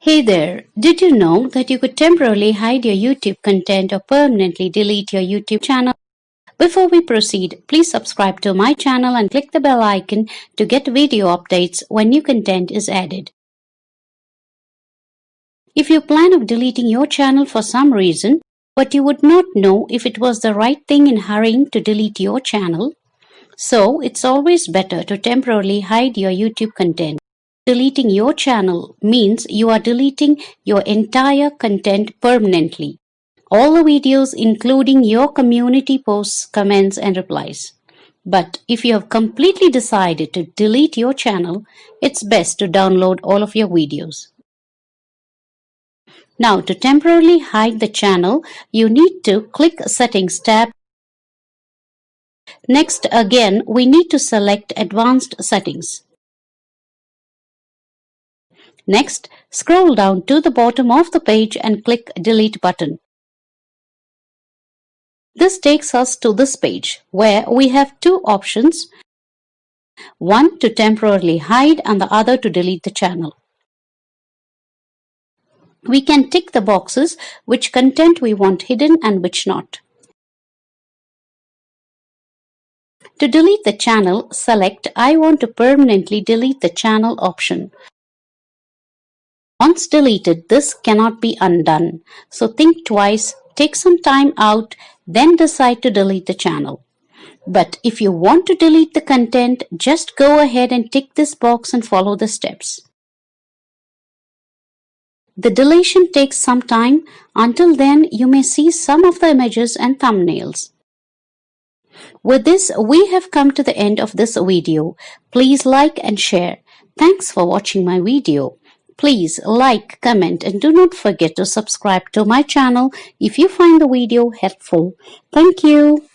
Hey there, did you know that you could temporarily hide your YouTube content or permanently delete your YouTube channel? Before we proceed, please subscribe to my channel and click the bell icon to get video updates when new content is added. If you plan of deleting your channel for some reason, but you would not know if it was the right thing in hurrying to delete your channel, so it's always better to temporarily hide your YouTube content. Deleting your channel means you are deleting your entire content permanently. All the videos including your community posts, comments and replies. But if you have completely decided to delete your channel, it's best to download all of your videos. Now, to temporarily hide the channel, you need to click Settings tab. Next, again, we need to select Advanced Settings. Next, scroll down to the bottom of the page and click Delete button. This takes us to this page where we have two options, one to temporarily hide and the other to delete the channel. We can tick the boxes which content we want hidden and which not. To delete the channel, select I want to permanently delete the channel option. Once deleted, this cannot be undone. So think twice, take some time out, then decide to delete the channel. But if you want to delete the content, just go ahead and tick this box and follow the steps. The deletion takes some time. Until then, you may see some of the images and thumbnails. With this, we have come to the end of this video. Please like and share. Thanks for watching my video. Please like, comment and do not forget to subscribe to my channel if you find the video helpful. Thank you.